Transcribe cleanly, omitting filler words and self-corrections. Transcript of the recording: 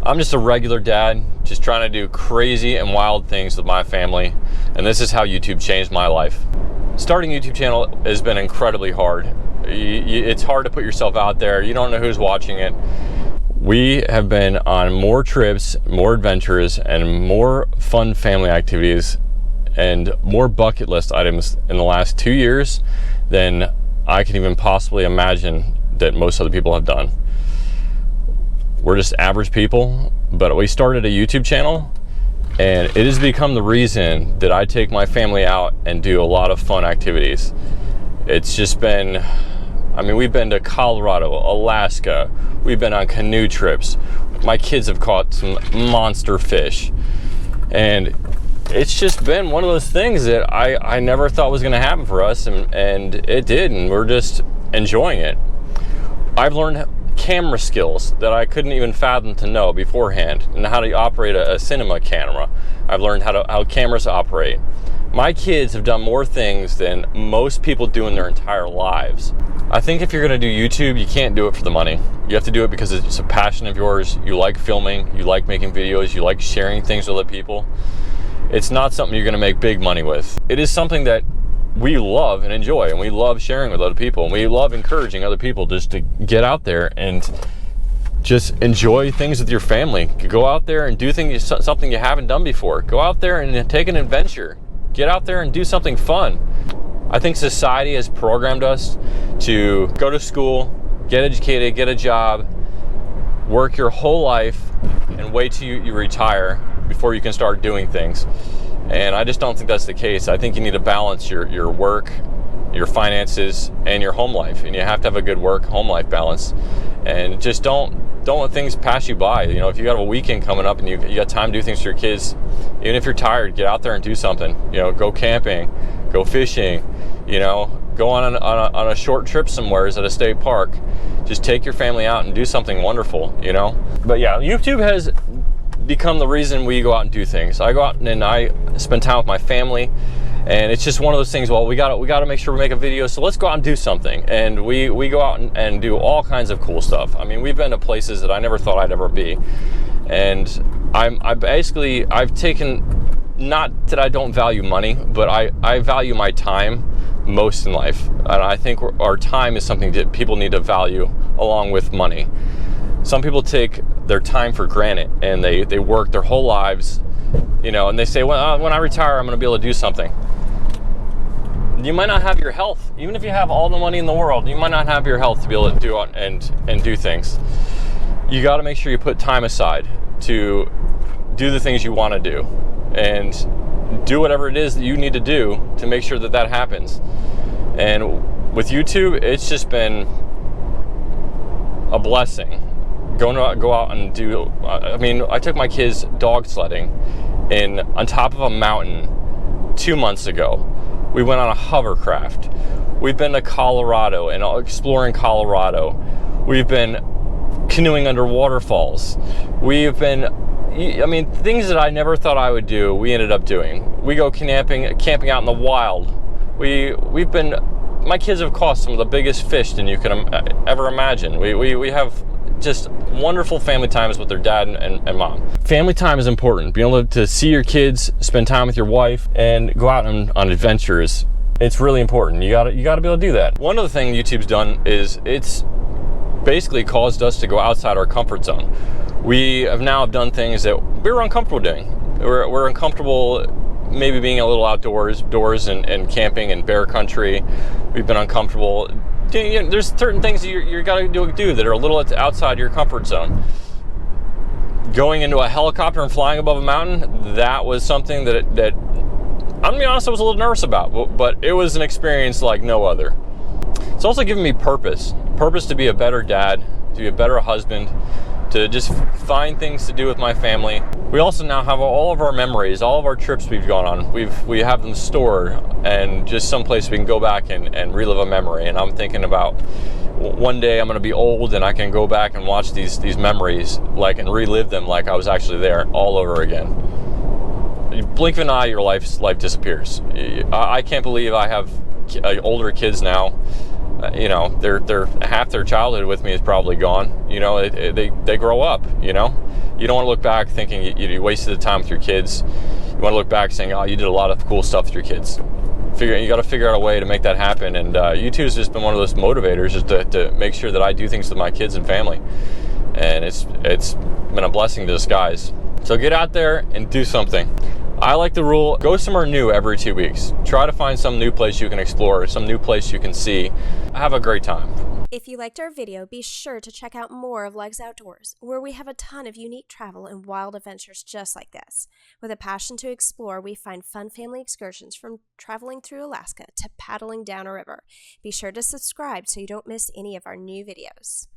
I'm just a regular dad, just trying to do crazy and wild things with my family, and this is how YouTube changed my life. Starting a YouTube channel has been incredibly hard. It's hard to put yourself out there. You don't know who's watching it. We have been on more trips, more adventures, and more fun family activities and more bucket list items in the last 2 years than I can even possibly imagine that most other people have done. We're just average people, but we started a YouTube channel, and it has become the reason that I take my family out and do a lot of fun activities. It's just been, I mean, we've been to Colorado, Alaska, we've been on canoe trips. My kids have caught some monster fish, and it's just been one of those things that I never thought was gonna happen for us, and it did, and we're just enjoying it. I've learned camera skills that I couldn't even fathom to know beforehand, and how to operate a cinema camera. I've learned how cameras operate. My kids have done more things than most people do in their entire lives. I think if you're gonna do YouTube, you can't do it for the money. You have to do it because it's a passion of yours. You like filming, you like making videos, you like sharing things with other people. It's not something you're gonna make big money with. It is something that we love and enjoy, and we love sharing with other people, and we love encouraging other people just to get out there and just enjoy things with your family. Go out there and do something you haven't done before. Go out there and take an adventure. Get out there and do something fun. I think society has programmed us to go to school, get educated, get a job, work your whole life, and wait till you retire before you can start doing things. And I just don't think that's the case. I think you need to balance your work, your finances, and your home life. And you have to have a good work-home life balance. And just don't let things pass you by. You know, if you got a weekend coming up and you got time to do things for your kids, even if you're tired, get out there and do something. You know, go camping, go fishing, you know, go on a short trip somewhere at a state park. Just take your family out and do something wonderful, you know? But yeah, YouTube has become the reason we go out and do things. I go out and I spend time with my family, and it's just one of those things. Well, we got to make sure we make a video, so let's go out and do something. And we go out and do all kinds of cool stuff. I mean, we've been to places that I never thought I'd ever be, and I've taken, not that I don't value money, but I value my time most in life, and I think our time is something that people need to value along with money. Some people take their time for granted, and they work their whole lives, you know, and they say, well, when I retire, I'm going to be able to do something. You might not have your health. Even if you have all the money in the world, you might not have your health to be able to do it and do things. You got to make sure you put time aside to do the things you want to do, and do whatever it is that you need to do to make sure that happens. And with YouTube, it's just been a blessing. Go out and do, I mean, I took my kids dog sledding on top of a mountain 2 months ago. We went on a hovercraft. We've been to Colorado and exploring Colorado. We've been canoeing under waterfalls. We've been, I mean, things that I never thought I would do, we ended up doing. We go camping out in the wild. My kids have caught some of the biggest fish than you can ever imagine. We have just wonderful family times with their dad and mom. Family time is important. Being able to see your kids, spend time with your wife, and go out on adventures. It's really important. You gotta be able to do that. One other thing YouTube's done is it's basically caused us to go outside our comfort zone. We have now done things that we were uncomfortable doing. We're uncomfortable maybe being a little outdoors and camping in bear country. We've been uncomfortable. You know, there's certain things that you gotta do that are a little outside your comfort zone. Going into a helicopter and flying above a mountain, that was something that I'm gonna be honest, I was a little nervous about, but it was an experience like no other. It's also given me purpose to be a better dad, to be a better husband, to just find things to do with my family. We also now have all of our memories, all of our trips we've gone on. We have them stored, and just someplace we can go back and relive a memory. And I'm thinking about one day I'm going to be old and I can go back and watch these memories and relive them like I was actually there all over again. You blink of an eye, your life disappears. I can't believe I have older kids now. you know, they're half their childhood with me is probably gone. You know, they grow up. You know, you don't want to look back thinking you wasted the time with your kids. You want to look back saying, oh, you did a lot of cool stuff with your kids. You got to figure out a way to make that happen. And YouTube has just been one of those motivators, just to make sure that I do things with my kids and family. And it's been a blessing in disguise. So get out there and do something. I like the rule, go somewhere new every 2 weeks. Try to find some new place you can explore, some new place you can see. Have a great time. If you liked our video, be sure to check out more of Legs Outdoors, where we have a ton of unique travel and wild adventures just like this. With a passion to explore, we find fun family excursions from traveling through Alaska to paddling down a river. Be sure to subscribe so you don't miss any of our new videos.